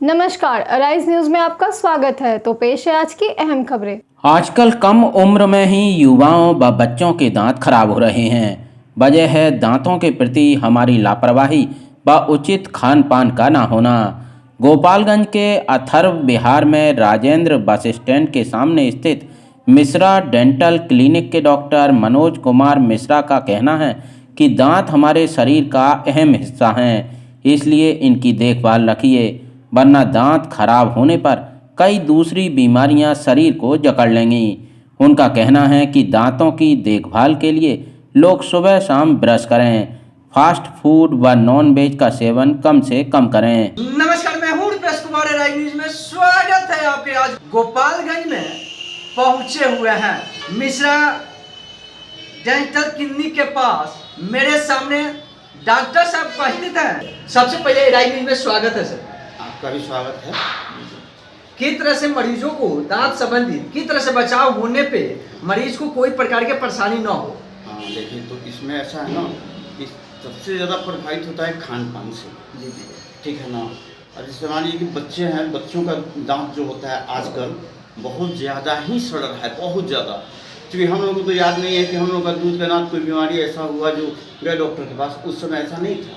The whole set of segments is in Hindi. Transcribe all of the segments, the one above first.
नमस्कार, अराइज न्यूज में आपका स्वागत है। तो पेश है आज की अहम खबरें। आजकल कम उम्र में ही युवाओं व बच्चों के दांत खराब हो रहे हैं। वजह है दांतों के प्रति हमारी लापरवाही व उचित खान पान का ना होना। गोपालगंज के अथर्व विहार में राजेंद्र बस स्टैंड के सामने स्थित मिश्रा डेंटल क्लिनिक के डॉक्टर मनोज कुमार मिश्रा का कहना है कि दांत हमारे शरीर का अहम हिस्सा हैं, इसलिए इनकी देखभाल रखिए, वरना दांत खराब होने पर कई दूसरी बीमारियां शरीर को जकड़ लेंगी। उनका कहना है कि दांतों की देखभाल के लिए लोग सुबह शाम ब्रश करें, फास्ट फूड व नॉन वेज का सेवन कम से कम करें। नमस्कार, मैं हूं प्रेस कुमार, राइज न्यूज में स्वागत है आपके। आज गोपालगंज में पहुंचे हुए हैं मिश्रा डेंटल क्लिनिक के पास। मेरे सामने डॉक्टर साहब उपस्थित हैं। सबसे पहले राइज न्यूज में स्वागत है सर। आपका भी स्वागत है। किस तरह से मरीजों को दांत संबंधित किस तरह से बचाव होने पे मरीज को कोई प्रकार की परेशानी न हो। हाँ देखिए, तो इसमें ऐसा है ना कि सबसे ज़्यादा प्रभावित होता है खान पान से। जी जी, ठीक है ना। और जैसे मान लीजिए कि बच्चे हैं, बच्चों का दांत जो होता है आजकल बहुत ज़्यादा ही सड़ रहा है, बहुत ज़्यादा। क्योंकि हम लोगों को तो याद नहीं है कि हम लोग का दूध का दांत कोई बीमारी ऐसा हुआ जो गए डॉक्टर के पास। उस समय ऐसा नहीं था,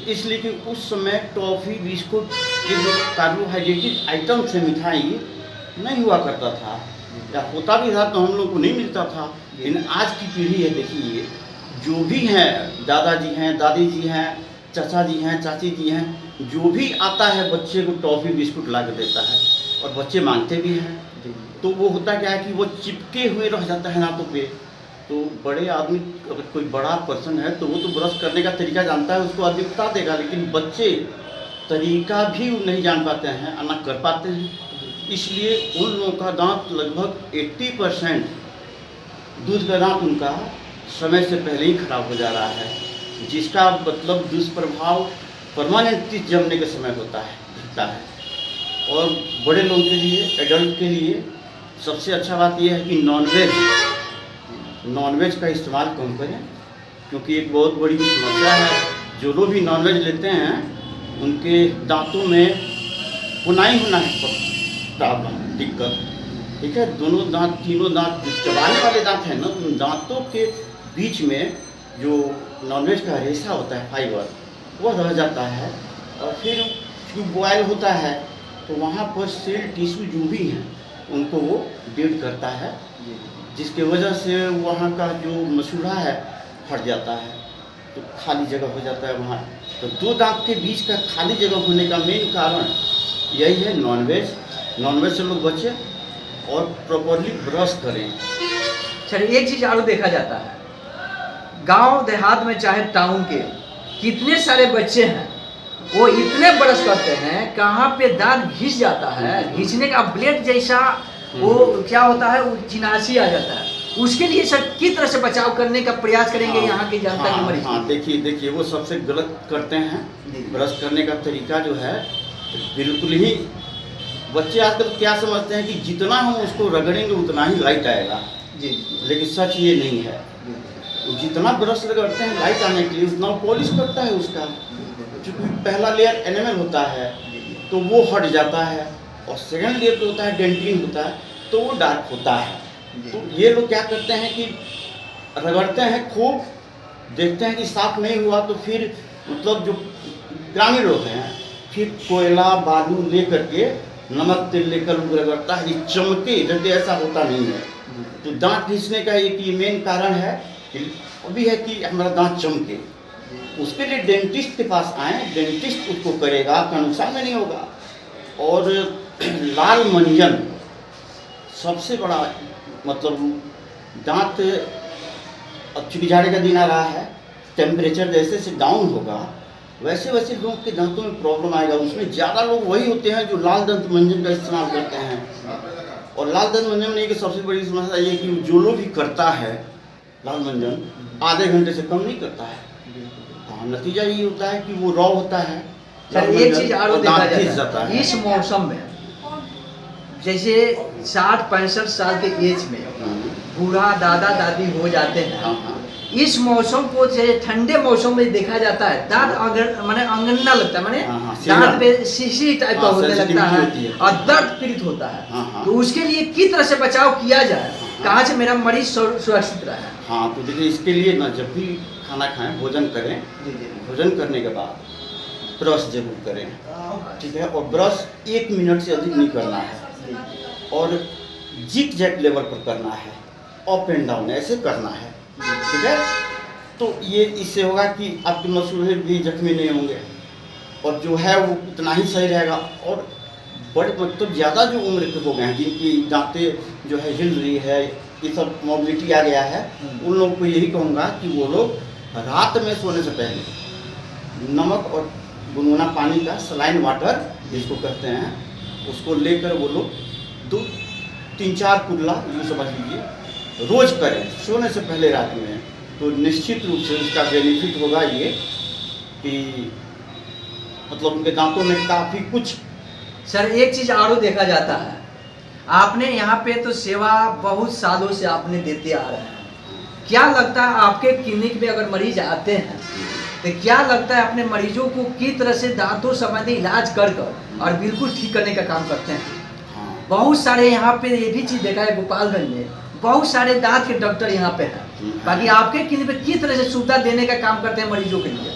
इसलिए कि उस समय टॉफ़ी, बिस्कुट, ये जो कार्बोहाइड्रेटेड आइटम से मिठाई नहीं हुआ करता था, या होता भी था तो हम लोग को नहीं मिलता था। लेकिन आज की पीढ़ी है, देखिए जो भी हैं, दादाजी हैं, दादी जी हैं, चाचा जी हैं, चाची जी हैं, जो भी आता है बच्चे को टॉफ़ी बिस्कुट ला के देता है और बच्चे मांगते भी हैं। तो वो होता क्या है कि वो चिपके हुए रह जाता है दांतों पे। तो बड़े आदमी, अगर कोई बड़ा पर्सन है तो वो तो ब्रश करने का तरीका जानता है, उसको आदमी बता देगा। लेकिन बच्चे तरीका भी नहीं जान पाते हैं और ना कर पाते हैं। इसलिए उन लोगों का दांत लगभग 80% दूध का दांत उनका समय से पहले ही खराब हो जा रहा है, जिसका मतलब दुष्प्रभाव परमानेंटली जमने के समय होता है। और बड़े लोगों के लिए, एडल्ट के लिए सबसे अच्छा बात यह है कि नॉनवेज का इस्तेमाल कम करें, क्योंकि एक बहुत बड़ी समस्या है। जो लोग भी नॉनवेज लेते हैं उनके दांतों में पुनाई होना है प्रॉब्लम, दिक्कत। ठीक है, दोनों दांत, तीनों दांत, चबाने वाले दांत हैं ना, उन दांतों के बीच में जो नॉनवेज का रेशा होता है, फाइबर, वह रह जाता है। और फिर जो बॉयल होता है तो वहाँ पर सेल टिश्यू जो भी हैं उनको वो डेड करता है, जिसके वजह से वहाँ का जो मसूड़ा है फट जाता है, तो खाली जगह हो जाता है वहाँ। तो दो दांत के बीच का खाली जगह होने का मेन कारण यही है नॉनवेज से लोग बचें और प्रॉपरली ब्रश करें। सर एक चीज और देखा जाता है, गांव देहात में चाहे टाउन के, कितने सारे बच्चे हैं वो इतने ब्रश करते हैं, कहाँ पे दांत घिस जाता है, घिसने का ब्लेड जैसा वो क्या होता है, वो चिनासी आ जाता है। उसके लिए सर किस तरह से बचाव करने का प्रयास करेंगे यहाँ के जनता के मरीज? हाँ देखिए वो सबसे गलत करते हैं। ब्रश करने का तरीका जो है बिल्कुल ही, बच्चे आजकल क्या समझते हैं कि जितना हम उसको रगड़ेंगे उतना ही लाइट आएगा। जी, लेकिन सच ये नहीं है। जितना ब्रश रगड़ते हैं लाइट आने के लिए, उतना पॉलिश करता है उसका। क्योंकि पहला लेयर एनामेल होता है तो वो हट जाता है, और सेकंड लेयर जो होता है डेंटिन होता है तो वो डार्क होता है। तो ये लोग क्या करते हैं कि रगड़ते हैं खूब, देखते हैं कि साफ नहीं हुआ तो फिर मतलब जो ग्रामीण लोग हैं फिर कोयला बालू ले करके, नमक तेल लेकर रगड़ता है कि चमके, जबकि ऐसा होता नहीं है। तो दांत घिसने का एक ये मेन कारण है कि अभी है कि हमारा दांत चमके। उसके लिए डेंटिस्ट के पास आएँ, डेंटिस्ट उसको करेगा, आपका नुकसान में नहीं होगा। और लाल मंजन सबसे बड़ा मतलब, दांत अब चूँकि जाड़े का दिन आ रहा है, टेम्परेचर जैसे जैसे डाउन होगा वैसे वैसे लोगों के दांतों में प्रॉब्लम आएगा। उसमें ज़्यादा लोग वही होते हैं जो लाल दंत मंजन का इस्तेमाल करते हैं। और लाल दंत मंजन में एक सबसे बड़ी समस्या ये कि जो लोग भी करता है लाल मंजन, आधे घंटे से कम नहीं करता है। हाँ, नतीजा ये होता है कि वो रॉ होता है। सर एक चीज और देखा जाता है, इस मौसम में जैसे 60-65 साल के एज में बूढ़ा दादा दादी हो जाते हैं, इस मौसम को जैसे ठंडे मौसम में देखा जाता है दांत माने अंगना लगता है, माने हाँ, दांत पे शीशी टाइप का हाँ, होने लगता sensitivity होती है है। और दर्द पीड़ित होता है। हाँ। तो उसके लिए किस तरह से बचाव किया जाए, कहाँ से मेरा मरीज सुरक्षित रहे? हाँ, तो देखिए इसके लिए ना जब भी खाना खाएं, भोजन करें, जी जी भोजन करने के बाद ब्रश जरूर करें, ठीक है। और ब्रश 1 मिनट से अधिक नहीं करना है और जिग जैग लेवल पर करना है, अप एंड डाउन ऐसे करना है, ठीक है। तो ये इससे होगा कि आपके मसूड़े भी जख्मी नहीं होंगे और जो है वो उतना ही सही रहेगा। और बड़े मतलब ज़्यादा जो उम्र के हो गए हैं, जिनकी दांतें जो है हिल रही है, ये सब मोबिलिटी आ गया है, उन लोगों को यही कहूँगा कि वो लोग रात में सोने से पहले नमक और गुनगुना पानी का सलाइन वाटर जिसको कहते हैं, उसको लेकर वो लोग 2-3-4 कुल्ला यूँ समझ लीजिए रोज़ करें सोने से पहले रात में। तो निश्चित रूप से उसका बेनिफिट होगा ये कि मतलब उनके दांतों में काफ़ी कुछ। सर एक चीज़ और देखा जाता है, आपने यहाँ पे तो सेवा बहुत सालों से आपने देते आ रहे हैं, क्या लगता है आपके क्लिनिक में अगर मरीज आते हैं तो क्या लगता है अपने मरीजों को किस तरह से दांतों संबंधी इलाज कर और बिल्कुल ठीक करने का काम करते हैं? हाँ। बहुत सारे यहाँ पे ये भी चीज़ देखा है, गोपालगंज में बहुत सारे दांत के डॉक्टर यहाँ पे हैं, बाकी आपके क्लिनिक पे किस तरह से सुविधा देने का काम करते हैं मरीजों के लिए?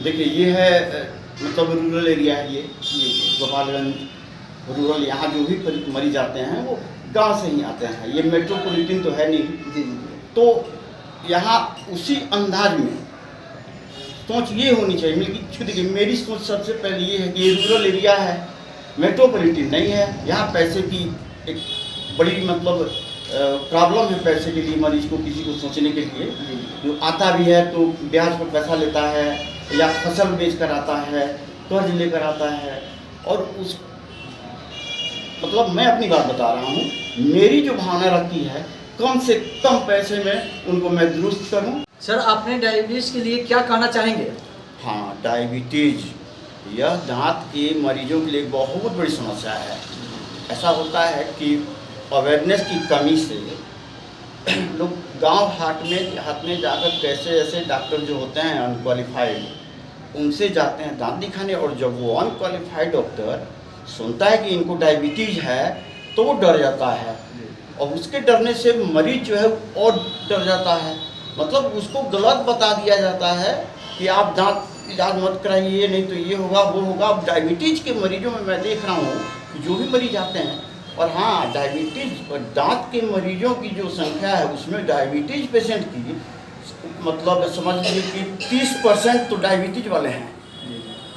देखिए ये है मतलब रूरल एरिया है, ये गोपालगंज रूरल, यहाँ जो भी मरीज आते हैं वो गांव से ही आते हैं, ये मेट्रोपॉलिटन तो है नहीं। जी तो यहाँ उसी अंदाज में सोच ये होनी चाहिए, मतलब देखिए मेरी सोच सबसे पहले ये है कि ये रूरल एरिया है, मेट्रोपॉलिटन नहीं है। यहाँ पैसे की एक बड़ी मतलब प्रॉब्लम है, पैसे के लिए मरीज को किसी को सोचने के लिए। जो आता भी है तो ब्याज पर पैसा लेता है या फसल बेच कर आता है, कर्ज लेकर आता है। और उस मतलब मैं अपनी बात बता रहा हूँ, मेरी जो भावना रहती है कम से कम पैसे में उनको मैं दुरुस्त करूँ। सर आपने डायबिटीज के लिए क्या कहना चाहेंगे? हाँ, डायबिटीज यह दांत के मरीजों के लिए बहुत बड़ी समस्या है। ऐसा होता है कि अवेयरनेस की कमी से लोग गांव हाट में जाकर कैसे ऐसे डॉक्टर जो होते हैं अनक्वालिफाइड, उनसे जाते हैं दांत दिखाने, और जब वो अनक्वालिफाइड डॉक्टर सुनता है कि इनको डायबिटीज है तो वो डर जाता है, और उसके डरने से मरीज जो है और डर जाता है। मतलब उसको गलत बता दिया जाता है कि आप दांत इलाज मत कराइए, नहीं तो ये होगा वो होगा। अब डायबिटीज़ के मरीजों में मैं देख रहा हूँ कि जो भी मरीज आते हैं, और हाँ डायबिटीज़ और दांत के मरीजों की जो संख्या है उसमें डायबिटीज़ पेशेंट की मतलब समझ लीजिए कि 30% तो डायबिटीज़ वाले हैं।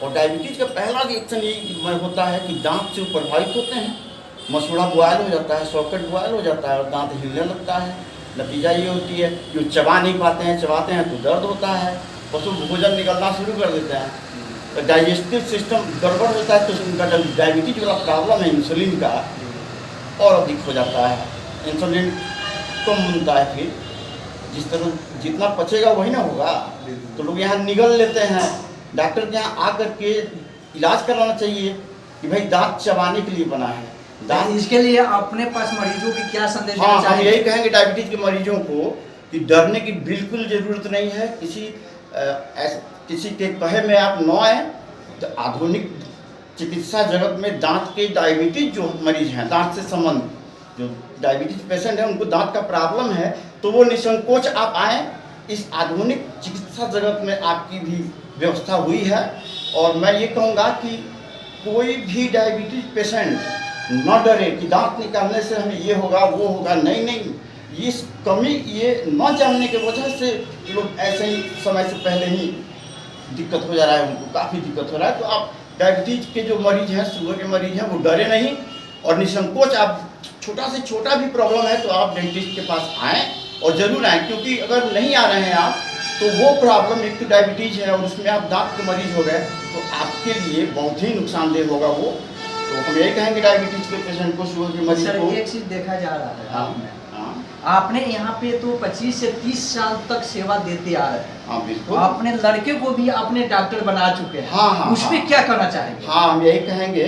और डायबिटीज़ का पहला रिएक्शन ये होता है कि दांत से प्रभावित होते हैं, मसूड़ा बॉयल हो जाता है, सॉकेट बॉयल हो जाता है और दांत हिलने लगता है। नतीजा ये होती है जो चबा नहीं पाते हैं, चबाते हैं तो दर्द होता है, पशु भोजन निकलना शुरू कर देते हैं, तो डाइजेस्टिव सिस्टम गड़बड़ होता है, तो उनका जब डायबिटीज वाला प्रॉब्लम है इंसुलिन का और अधिक हो जाता है, इंसुलिन कम बनता है, फिर जिस तरह जितना पचेगा वही ना होगा। तो लोग यहाँ निगल लेते हैं। डॉक्टर के यहाँ आकर के इलाज करवाना चाहिए कि भाई दांत चबाने के लिए बना है दांत। इसके लिए अपने पास मरीजों की क्या संदेश हाँ, देना हम चाहेंगे? यही कहेंगे डायबिटीज के मरीजों को कि डरने की बिल्कुल ज़रूरत नहीं है। किसी के कहे में आप न आए। तो आधुनिक चिकित्सा जगत में दांत के डायबिटीज जो मरीज हैं, दांत से संबंध जो डायबिटीज पेशेंट हैं, उनको दांत का प्रॉब्लम है, तो वो निसंकोच आप आएँ। इस आधुनिक चिकित्सा जगत में आपकी भी व्यवस्था हुई है। और मैं ये कहूँगा कि कोई भी डायबिटीज पेशेंट न डरे कि दांत निकालने से हमें ये होगा वो होगा। नहीं, इस कमी ये न जानने की वजह से लोग ऐसे ही समय से पहले ही दिक्कत हो जा रहा है, उनको काफ़ी दिक्कत हो रहा है। तो आप डायबिटीज के जो मरीज हैं, शुगर के मरीज हैं, वो डरे नहीं और निसंकोच आप छोटा से छोटा भी प्रॉब्लम है तो आप डेंटिस्ट के पास आएँ और ज़रूर आएँ। क्योंकि अगर नहीं आ रहे हैं आप तो वो प्रॉब्लम, एक तो डायबिटीज़ है और उसमें आप दांत के मरीज हो गए, तो आपके लिए बहुत ही नुकसानदेह होगा वो। तो हम यही कहेंगे डायबिटीज़ के पेशेंट को, शुगर के मरीज सर को। एक चीज़ देखा जा रहा है हाँ, आपने हाँ, आपने यहाँ पे तो 25 से 30 साल तक सेवा देते आ रहे हैं। हाँ, बिल्कुल। अपने लड़के को भी अपने डॉक्टर बना चुके हैं। हाँ, उस पर क्या कहना चाहेंगे? हाँ, हम यही कहेंगे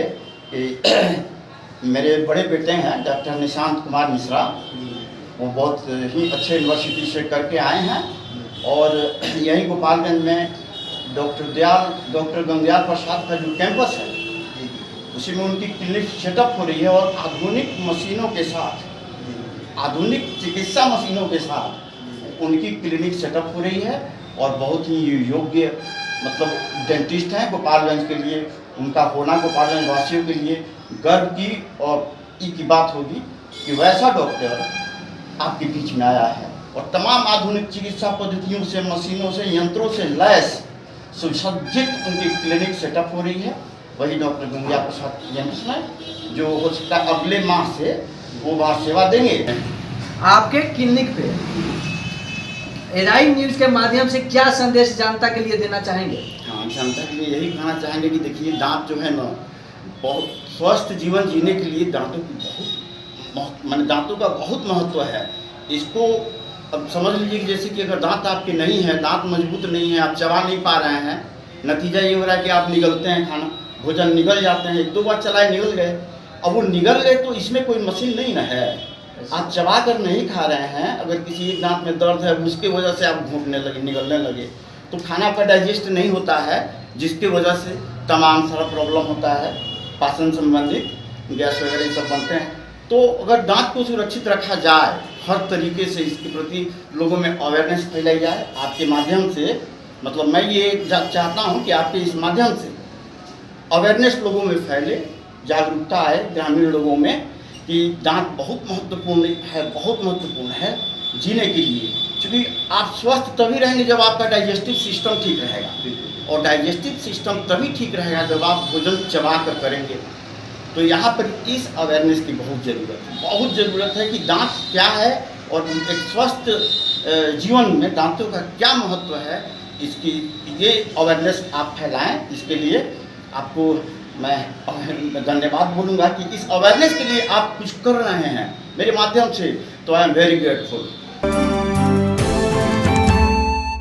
कि मेरे बड़े बेटे हैं डॉक्टर निशांत कुमार मिश्रा, वो बहुत ही अच्छे यूनिवर्सिटी से करके आए हैं और यहीं गोपालगंज में डॉक्टर गंगदयाल प्रसाद का जो कैंपस है उसी में उनकी क्लिनिक सेटअप हो रही है और आधुनिक मशीनों के साथ, आधुनिक चिकित्सा मशीनों के साथ उनकी क्लिनिक सेटअप हो रही है और बहुत ही योग्य मतलब डेंटिस्ट हैं गोपालगंज के लिए। उनका होना गोपालगंज वासियों के लिए गर्व की और की बात होगी कि वैसा डॉक्टर आपके बीच में आया है और तमाम आधुनिक चिकित्सा पद्धतियों से, मशीनों से, यंत्रों से लैस सुसज्जित उनकी क्लिनिक सेटअप हो रही है। वही डॉक्टर गंगदयाल प्रसाद एम्स में जो हो सकता है अगले माह से वो बार सेवा देंगे। आपके क्लिनिक पे एनआई न्यूज़ के माध्यम से क्या संदेश जनता के लिए देना चाहेंगे? हाँ, जनता के लिए यही कहना चाहेंगे कि देखिए दांत जो है ना बहुत स्वस्थ जीवन जीने के लिए दांतों की माने दांतों का बहुत महत्व है। इसको अब समझ लीजिए कि जैसे कि अगर दांत आपके नहीं है, दांत मजबूत नहीं है, आप चबा नहीं पा रहे हैं, नतीजा ये हो रहा है कि आप निगलते हैं खाना, भोजन निगल जाते हैं, 1-2 बार चलाए निगल गए। अब वो निगल गए तो इसमें कोई मशीन नहीं ना है, आप चबा कर नहीं खा रहे हैं। अगर किसी एक दांत में दर्द है उसके वजह से आप घूटने लगे, निगलने लगे तो खाना आपका डाइजेस्ट नहीं होता है, जिसकी वजह से तमाम सारा प्रॉब्लम होता है, पाचन संबंधित गैस वगैरह ये सब बनते हैं। तो अगर दांत को सुरक्षित रखा जाए, हर तरीके से इसके प्रति लोगों में अवेयरनेस फैलाई जाए आपके माध्यम से, मतलब मैं ये चाहता हूँ कि आपके इस माध्यम से अवेयरनेस लोगों में फैले, जागरूकता आए ग्रामीण लोगों में कि दांत बहुत महत्वपूर्ण है, बहुत महत्वपूर्ण है जीने के लिए। क्योंकि आप स्वस्थ तभी रहेंगे जब आपका डाइजेस्टिव सिस्टम ठीक रहेगा और डाइजेस्टिव सिस्टम तभी ठीक रहेगा जब आप भोजन चबा कर करेंगे। तो यहाँ पर इस अवेयरनेस की बहुत ज़रूरत है कि दांत क्या है और एक स्वस्थ जीवन में दांतों का क्या महत्व है, इसकी ये अवेयरनेस आप फैलाएं। इसके लिए आपको मैं धन्यवाद बोलूँगा कि इस अवेयरनेस के लिए आप कुछ कर रहे हैं मेरे माध्यम से, तो आई एम वेरी ग्रेटफुल।